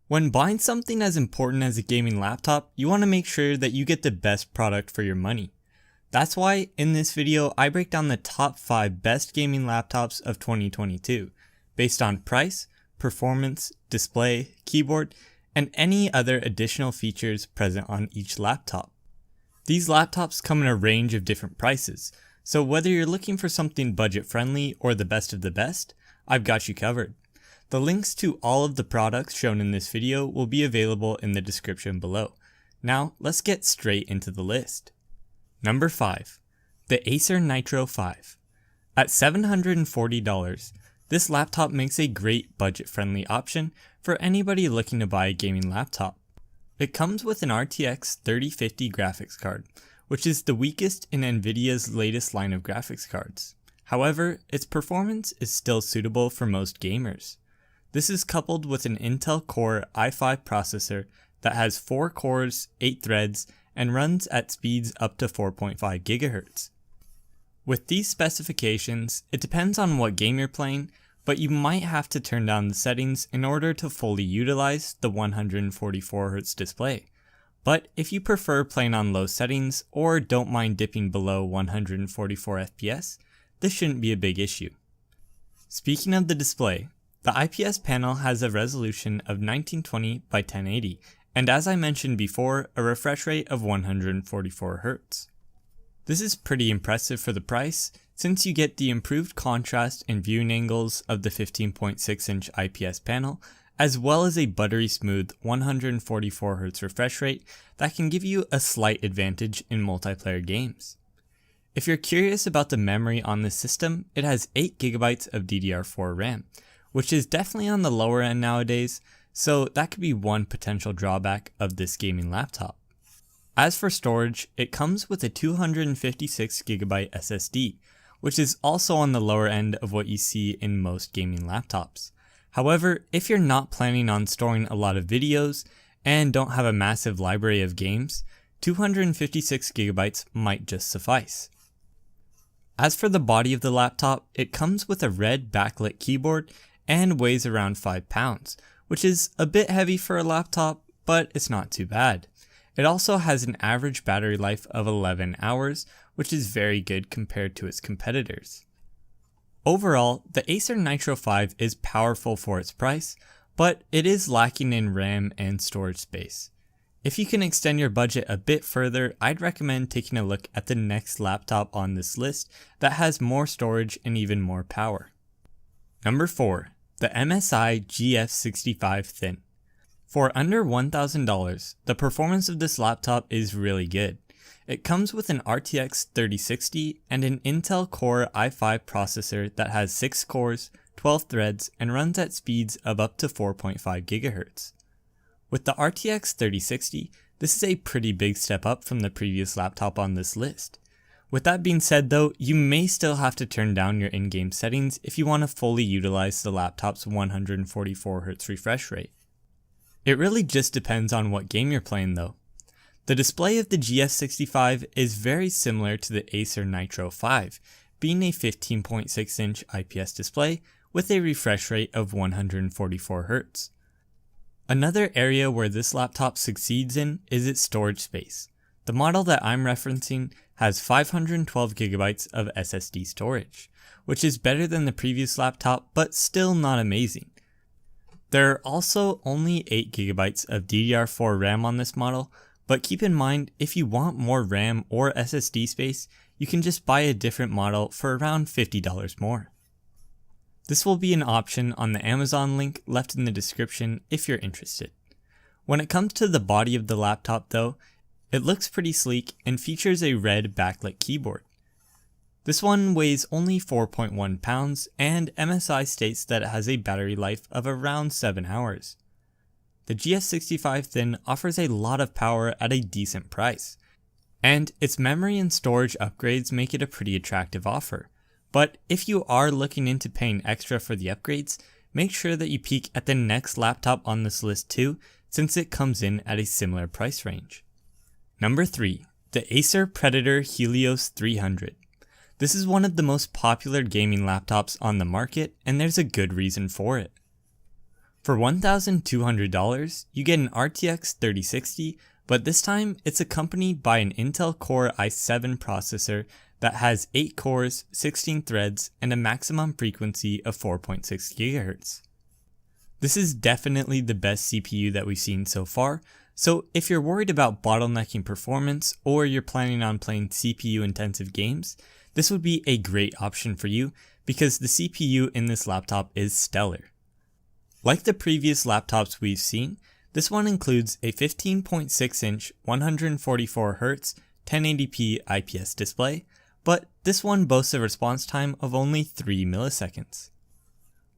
When buying something as important as a gaming laptop, you want to make sure that you get the best product for your money. That's why in this video I break down the top 5 best gaming laptops of 2022, based on price, performance, display, keyboard, and any other additional features present on each laptop. These laptops come in a range of different prices, so whether you're looking for something budget friendly or the best of the best, I've got you covered. The links to all of the products shown in this video will be available in the description below. Now let's get straight into the list. Number 5. The Acer Nitro 5. At $740, this laptop makes a great budget-friendly option for anybody looking to buy a gaming laptop. It comes with an RTX 3050 graphics card, which is the weakest in Nvidia's latest line of graphics cards. However, its performance is still suitable for most gamers. This is coupled with an Intel Core i5 processor that has 4 cores, 8 threads, and runs at speeds up to 4.5 GHz. With these specifications, it depends on what game you're playing, but you might have to turn down the settings in order to fully utilize the 144Hz display. But if you prefer playing on low settings or don't mind dipping below 144 FPS, this shouldn't be a big issue. Speaking of the display, the IPS panel has a resolution of 1920 by 1080, and as I mentioned before, a refresh rate of 144 Hz. This is pretty impressive for the price, since you get the improved contrast and viewing angles of the 15.6-inch IPS panel, as well as a buttery smooth 144 Hz refresh rate that can give you a slight advantage in multiplayer games. If you're curious about the memory on this system, it has 8GB of DDR4 RAM, which is definitely on the lower end nowadays, so that could be one potential drawback of this gaming laptop. As for storage, it comes with a 256GB SSD, which is also on the lower end of what you see in most gaming laptops. However, if you're not planning on storing a lot of videos and don't have a massive library of games, 256GB might just suffice. As for the body of the laptop, it comes with a red backlit keyboard and weighs around 5 pounds, which is a bit heavy for a laptop, but it's not too bad. It also has an average battery life of 11 hours, which is very good compared to its competitors. Overall, the Acer Nitro 5 is powerful for its price, but it is lacking in RAM and storage space. If you can extend your budget a bit further, I'd recommend taking a look at the next laptop on this list that has more storage and even more power. Number 4. The MSI GF65 Thin. For under $1,000, the performance of this laptop is really good. It comes with an RTX 3060 and an Intel Core i5 processor that has 6 cores, 12 threads, and runs at speeds of up to 4.5 GHz. With the RTX 3060, this is a pretty big step up from the previous laptop on this list. With that being said though, you may still have to turn down your in-game settings if you want to fully utilize the laptop's 144Hz refresh rate. It really just depends on what game you're playing though. The display of the GF65 is very similar to the Acer Nitro 5, being a 15.6-inch IPS display with a refresh rate of 144 Hz. Another area where this laptop succeeds in is its storage space. The model that I'm referencing has 512GB of SSD storage, which is better than the previous laptop but still not amazing. There are also only 8GB of DDR4 RAM on this model, but keep in mind if you want more RAM or SSD space, you can just buy a different model for around $50 more. This will be an option on the Amazon link left in the description if you're interested. When it comes to the body of the laptop though, it looks pretty sleek and features a red backlit keyboard. This one weighs only 4.1 pounds and MSI states that it has a battery life of around 7 hours. The GF65 Thin offers a lot of power at a decent price, and its memory and storage upgrades make it a pretty attractive offer. But if you are looking into paying extra for the upgrades, make sure that you peek at the next laptop on this list too, since it comes in at a similar price range. Number 3. The Acer Predator Helios 300. This is one of the most popular gaming laptops on the market, and there's a good reason for it. For $1,200, you get an RTX 3060, but this time it's accompanied by an Intel Core i7 processor that has 8 cores, 16 threads, and a maximum frequency of 4.6 GHz. This is definitely the best CPU that we've seen so far, so if you're worried about bottlenecking performance or you're planning on playing CPU intensive games, this would be a great option for you because the CPU in this laptop is stellar. Like the previous laptops we've seen, this one includes a 15.6-inch 144Hz 1080p IPS display, but this one boasts a response time of only 3 milliseconds.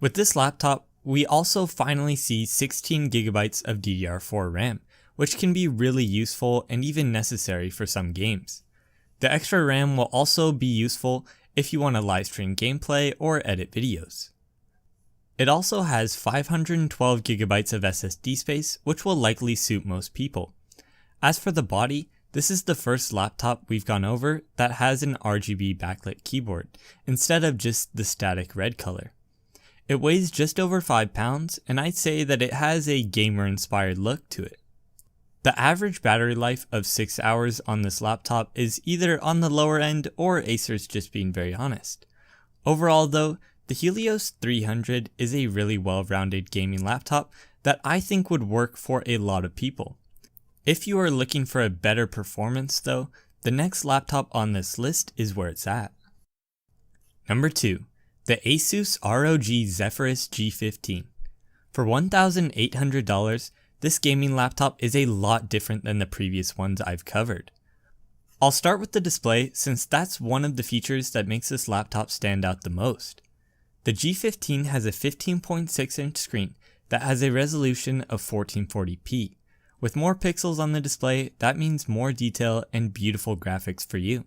With this laptop, we also finally see 16GB of DDR4 RAM, which can be really useful and even necessary for some games. The extra RAM will also be useful if you want to live stream gameplay or edit videos. It also has 512GB of SSD space, which will likely suit most people. As for the body, this is the first laptop we've gone over that has an RGB backlit keyboard, instead of just the static red color. It weighs just over 5 pounds, and I'd say that it has a gamer-inspired look to it. The average battery life of 6 hours on this laptop is either on the lower end or Acer's just being very honest. Overall though, the Helios 300 is a really well-rounded gaming laptop that I think would work for a lot of people. If you are looking for a better performance though, the next laptop on this list is where it's at. Number 2. The Asus ROG Zephyrus G15. For $1,800, this gaming laptop is a lot different than the previous ones I've covered. I'll start with the display since that's one of the features that makes this laptop stand out the most. The G15 has a 15.6-inch screen that has a resolution of 1440p. With more pixels on the display, that means more detail and beautiful graphics for you.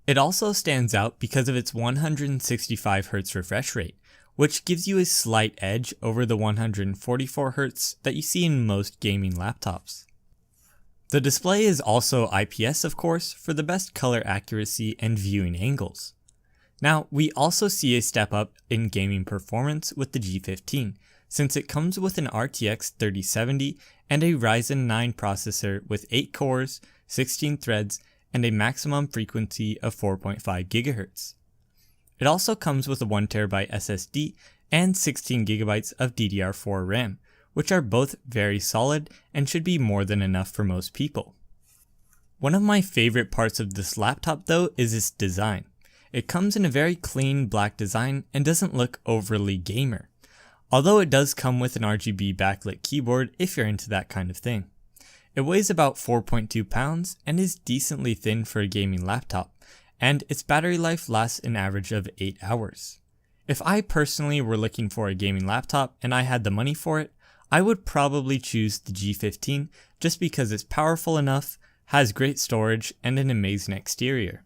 It also stands out because of its 165Hz refresh rate, which gives you a slight edge over the 144Hz that you see in most gaming laptops. The display is also IPS of course for the best color accuracy and viewing angles. Now, we also see a step up in gaming performance with the G15, since it comes with an RTX 3070 and a Ryzen 9 processor with 8 cores, 16 threads, and a maximum frequency of 4.5 GHz. It also comes with a 1TB SSD and 16GB of DDR4 RAM, which are both very solid and should be more than enough for most people. One of my favorite parts of this laptop though is its design. It comes in a very clean black design and doesn't look overly gamer, although it does come with an RGB backlit keyboard if you're into that kind of thing. It weighs about 4.2 pounds and is decently thin for a gaming laptop, and its battery life lasts an average of 8 hours. If I personally were looking for a gaming laptop and I had the money for it, I would probably choose the G15 just because it's powerful enough, has great storage, and an amazing exterior.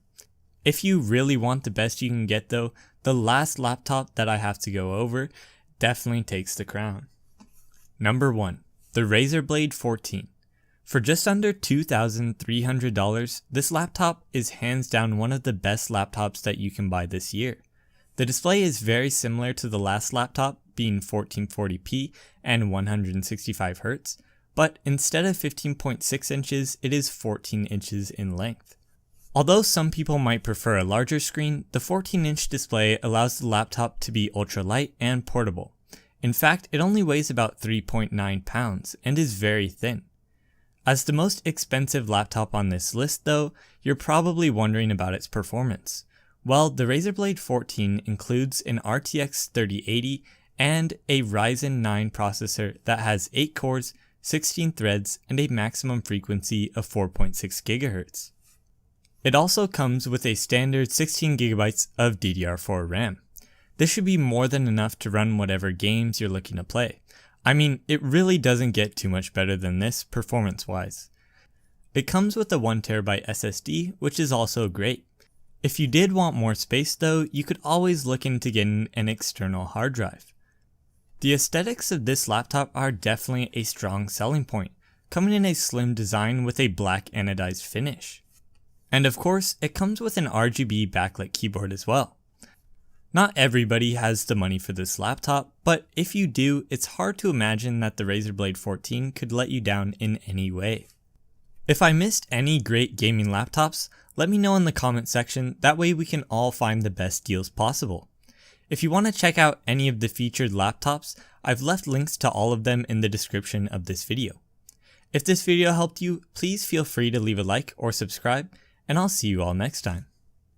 If you really want the best you can get though, the last laptop that I have to go over definitely takes the crown. Number 1. The Razer Blade 14. For just under $2,300, this laptop is hands down one of the best laptops that you can buy this year. The display is very similar to the last laptop, being 1440p and 165Hz, but instead of 15.6 inches, it is 14 inches in length. Although some people might prefer a larger screen, the 14-inch display allows the laptop to be ultra-light and portable. In fact, it only weighs about 3.9 pounds and is very thin. As the most expensive laptop on this list though, you're probably wondering about its performance. Well, the Razer Blade 14 includes an RTX 3080 and a Ryzen 9 processor that has 8 cores, 16 threads, and a maximum frequency of 4.6 GHz. It also comes with a standard 16GB of DDR4 RAM. This should be more than enough to run whatever games you're looking to play. I mean, it really doesn't get too much better than this performance-wise. It comes with a 1TB SSD, which is also great. If you did want more space though, you could always look into getting an external hard drive. The aesthetics of this laptop are definitely a strong selling point, coming in a slim design with a black anodized finish. And of course, it comes with an RGB backlit keyboard as well. Not everybody has the money for this laptop, but if you do, it's hard to imagine that the Razer Blade 14 could let you down in any way. If I missed any great gaming laptops, let me know in the comment section, that way we can all find the best deals possible. If you want to check out any of the featured laptops, I've left links to all of them in the description of this video. If this video helped you, please feel free to leave a like or subscribe, and I'll see you all next time.